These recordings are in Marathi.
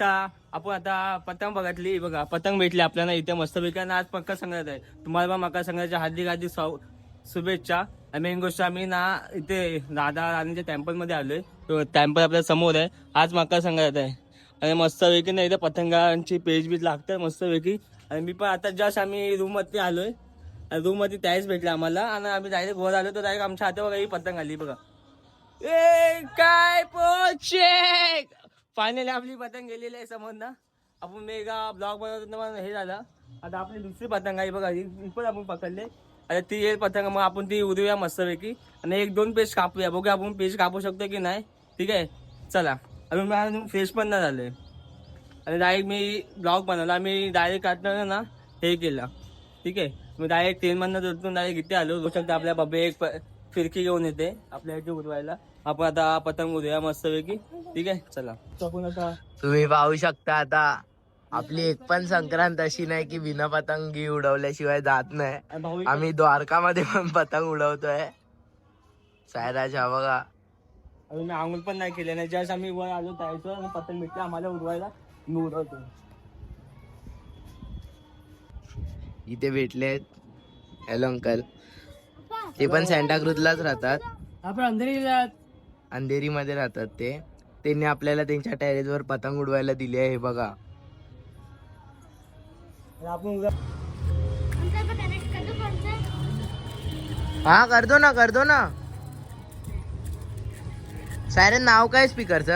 आपण आता पतंग बघितली बघा, पतंग भेटली आपल्याला इथे मस्तपैकी. आज मकर संक्रांत आहे, तुम्हाला पण मकर संक्रांतीच्या हार्दिक हार्दिक शुभेच्छा. आणि मेन गोष्ट आम्ही ना इथे राधा राणीच्या टेम्पल मध्ये आलोय. तो टेम्पल आपल्या समोर आहे. आज मकर संक्रांत आहे आणि मस्तपैकी ना इथे पतंगांची पेज बीज लागतात मस्तपैकी. आणि मी पण आता जस्ट आम्ही रूम मध्ये आलोय, रूम मध्ये त्याच भेटले आम्हाला आणि आम्ही डायरेक्ट वर आलो तर डायरेक्ट आमच्या हातावर काही पतंग आली बघा. ए काय पोचे फायनली आपली पतंग गेलेली आहे समोर ना. आपण मेगा ब्लॉग बनवतो हे झालं. आता आपली दुसरी पतंग आहे बघा, ही पण आपण पकडले. आता ती एक पतंग मग आपण ती उडूया मस्तपैकी आणि एक दोन पेज कापूया, बघूया आपण पेज कापू शकतो की नाही. ठीक आहे चला. अजून फ्रेश पण नाही झाले आणि डायरेक्ट मी ब्लॉग बनवला. मी डायरेक्ट काढताना ना हे केलं. ठीक आहे मी डायरेक्ट ट्रेनमधनं जोडून डायरेक्ट इथे आलो. होऊ शकतं आपल्या बाबा एक फिरकी घेऊन येते आपल्या इथे उडवायला. आपण आता पतंग उडूया मस्तपैकी. ठीक आहे चला. तुम्ही पाहू शकता आता आपली एक पण संक्रांत अशी नाही की बिना पतंगी उडवल्याशिवाय जात नाही. आम्ही द्वारकामध्ये पण पतंग उडवतोय. सायराच्या बघा अजून आंघोळ पण नाही केले नाही. जस्ट आम्ही वर आलो जायचो आणि पतंग भेटले आम्हाला उडवायला, मी उडवतो. इथे भेटले हॅलो अंकल, ते पण सँटाक्रूजलाच राहतात. आपण अंधेरी मध्ये राहतात ते. त्यांनी आपल्याला त्यांच्या टेरेसवर पतंग उडवायला दिली आहे. हे बघा हा करतो ना. सायरन नाव काय स्पीकरचं?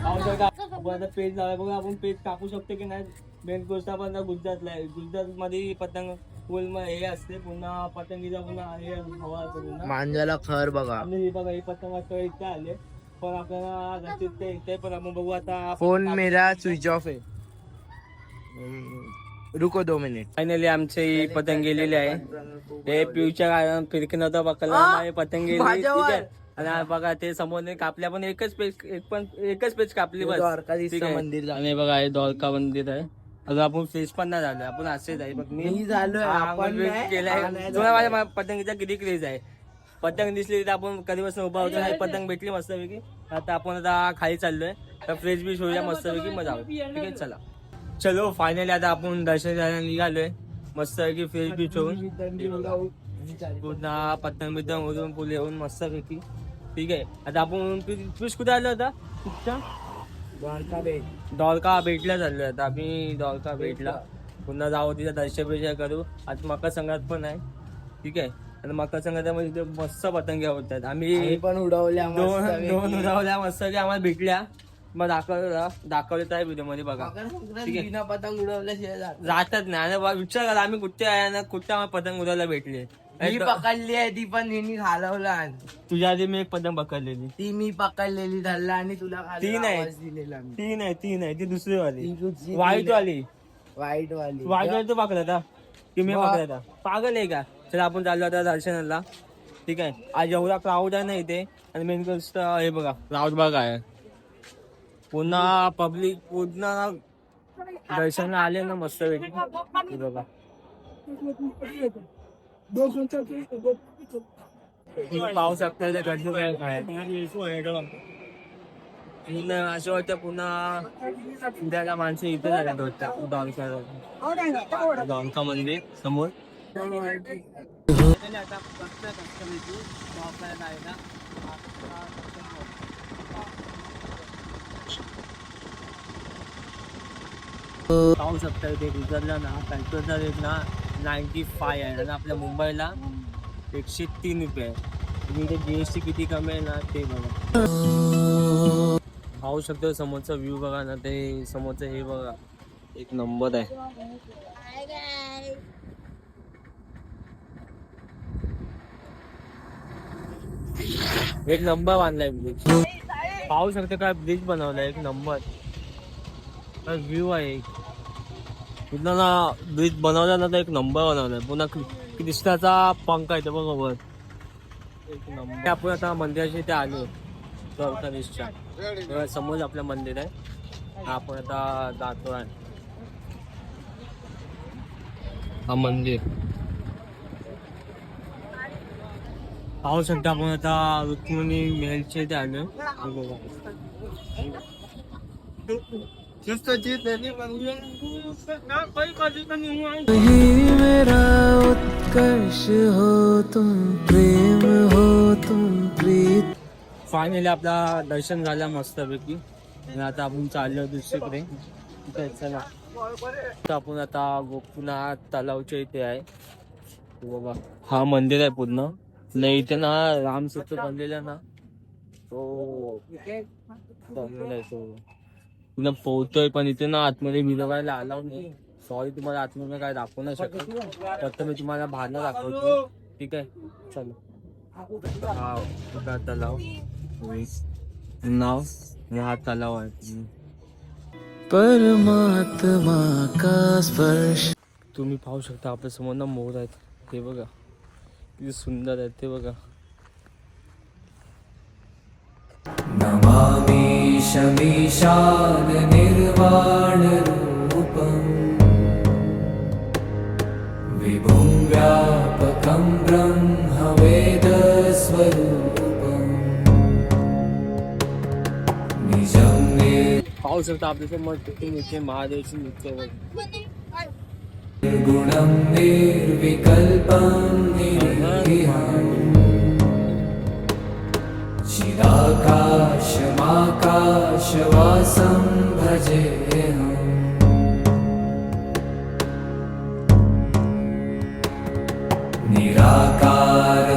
आपण आता पेज लावाय बघा, आपण पेज कापू शकतो की नाही. मेन गोष्ट आपण गुजरातला आहे. गुजरात मध्ये पतंग फुल हे असते, पुन्हा पतंगीचा पुन्हा हे हवा असतो. मांजाला खर बघा. हे बघा हे पतंग इथे आले पण आपल्याला इथे पण आपण बघू. आता फोन मेरा स्विच ऑफ आहे. रुको 2 मिनिट. फायनली आमची पतंग गेलेली आहे. हे पिऊच्या फिरकी नव्हता पकडला, पतंग गेली. ठीक आहे आणि बघा ते समोर कापल्या पण एकच पेज कापली बस. मंदिर आणि बघा हे द्वारका मंदिर आहे. अजून आपण फ्रेश पण नाही झालं, आपण असेच आहे. बघ मी झालोय केलाय. माझ्या पतंगीचा किती क्रेज आहे. पतंग दिसली तर आपण कधीपासून उभा होतो. पतंग भेटली मस्तपैकी. आता आपण आता खाली चाललोय तर फ्रेश बीच होऊया मस्तपैकी, मजा आऊ. ठीक आहे चला. चलो फायनली आता आपण दर्शन घ्यायला निघालोय मस्तपैकी फ्रेश बीच होऊन. पुन्हा पतंग बितंग उडून पुल येऊन मस्तपैकी. ठीक आहे आता आपण फिश कुठे आलो होता? द्वारका भेटला चाललोय आता आम्ही. द्वारका भेटला पुन्हा जाऊ तिथं दर्शन करू. आज मकर संक्रांत पण आहे. ठीक आहे आणि मकर संक्रांतीमध्ये मस्त पतंग्या होतात. आम्ही पण उडवल्या दोन उडवल्या मस्त आम्हाला भेटल्या. मग दाखवले त्या व्हिडिओ मध्ये बघा. बिना पतंग उडवल्याशिवाय जातात नाही आणि विचार करा आम्ही कुठे आहे ना कुठे आम्हाला पतंग उडवायला भेटले. मी पकडली आहे ती पण हिनी घालवला. तुझ्या आधी मी एक पतंग पकडलेली, ती मी पकडलेली धरला आणि तुला ती नाही दिलेला. ती नाही ती दुसरी वाली व्हाईट वाली तू पकडला था की मी पकडला था? पागल आहे का? चला आपण चाललो आता दर्शनाला. ठीक आहे आज एवढा क्राऊड आहे ना इथे. आणि मेन गोष्ट हे बघा क्राऊड बघा आहे. पुन्हा पब्लिक पुन्हा दर्शनाला आले ना मस्त वेगळी बघा. पाहू शकता गर्दी काय असं वाटतं. पुन्हा उद्याला माणसं इथे झाल्यात वाटतं. द्वारका मंदिर समोर. पाहू शकता इथे गुजरला ना पेट्रोलचा रेट ना 95 आहे आणि आपल्या मुंबईला 103 रुपये आहे. तुम्ही इथे GST किती कमी आहे ना ते बघा. पाहू शकतो समोरचा व्ह्यू बघा ना. ते समोरचं हे बघा एक नंबर आहे. एक नंबर बांधलाय ब्रिज. पाहू शकतो काय ब्रिज बनवलाय एक नंबर. व्ह्यू आहे पुन्हा ना. ब्रिज बनवला ना तर एक नंबर बनवलाय. पुन्हा कृष्णाचा पंख आहे बरोबर एक नंबर. आपण आता मंदिराच्या इथे आलो द्वारकाधीशच्या समोर आपलं मंदिर आहे. आपण आता जातो आहे हा मंदिर. पाहू शकता आपण आता रुक्मिणी मेलचे इथे आलोय. मेरा उत्कर्ष हो तुम, प्रेम हो तुम, प्रीत. फायनली आपला दर्शन झालं मस्तपैकी आणि आता आपण चाललो दुसरीकडे. ठीक आहे, चला. तर आपण आता गोपीनाथ तलावच्या इथे आहे. बघा हा मंदिर आहे पूर्ण. नाही इथे ना राम सेतू बनलेला ना तो बनलेला आहे तो. पुन्हा पोहतोय पण इथे ना आतमध्ये मिरवायला आला नाही. सॉरी तुम्हाला आतमध्ये काय दाखवू नाही शकत. फक्त मी तुम्हाला बाहेर दाखवतो. ठीक आहे, चला. हा मोठा तलाव नाव हा तलाव आहे. परमात्मा का स्पर्श. तुम्ही पाहू शकता आपल्या समोर ना मोर आहेत. ते बघा किती सुंदर आहेत ते बघा. नमामि शमीशान निर्वाण रूपम् विभुं व्यापकं ब्रह्म वेद स्वरूपम् निजं पाहू शकता आपल्या समोर इथे महादेवची मूर्ती आहे. निर्गुणं निर्विकल्पं निरीहम् चिदाकाशमाकाशवासं भजेऽहम् निराकारमोङ्कार.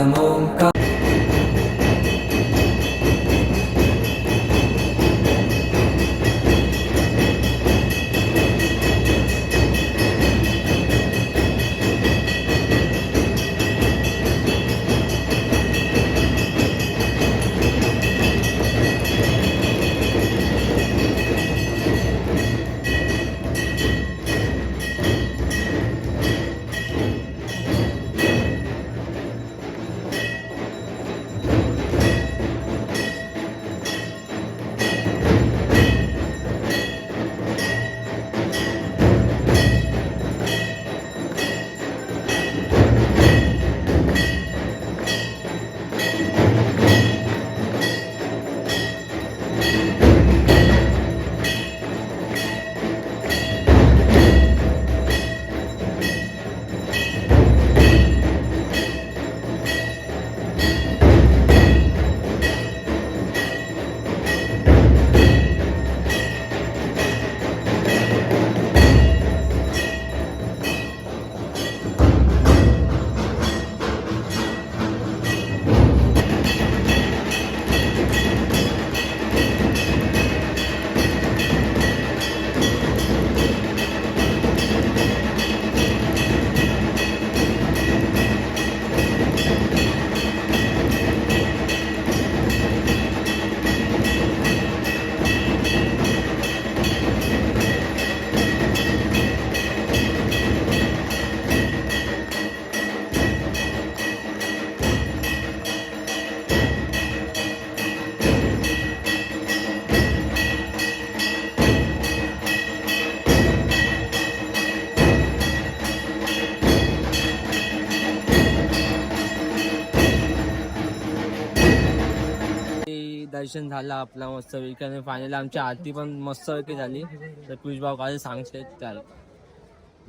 दर्शन झालं आपला मस्त पैकी आणि फायनली आमची आरती पण मस्त पैकी झाली. तर पियुष भाऊ काय सांगते त्याला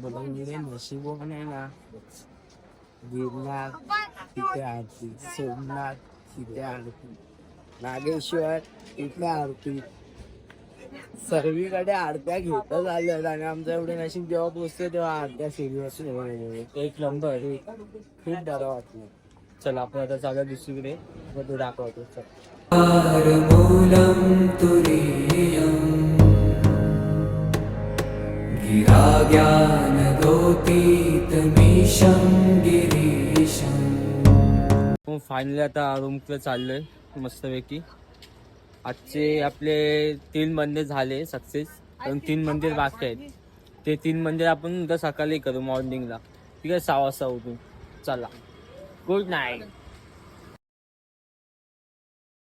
नशिबोने ना गिरनार तिथे आरती, सोमनाथ तिथे आरती, नागेश्वर तिथे आरती. सर्वीकडे आरत्या घेतच आल्यात आणि आमचं एवढं नशीब जेव्हा पोचतो तेव्हा आरत्या सिरियस एक नंबर खूप बरं वाटलं. चला आपण आता चालू दुसरीकडे मग तो दाखवतो. चल मूलं तुरीयं गिरा ज्ञान गोतीतमीशं गिरीशं. फायनली आता रूमकडे चाललोय मस्तपैकी. आजचे आपले 3 मंदिर झाले सक्सेस. पण 3 मंदिर बाकी आहेत. ते 3 मंदिर आपण उद्या सकाळी करू मॉर्निंगला. ठीक आहे, 6 वाजता उठून. चला, गुड नाईट.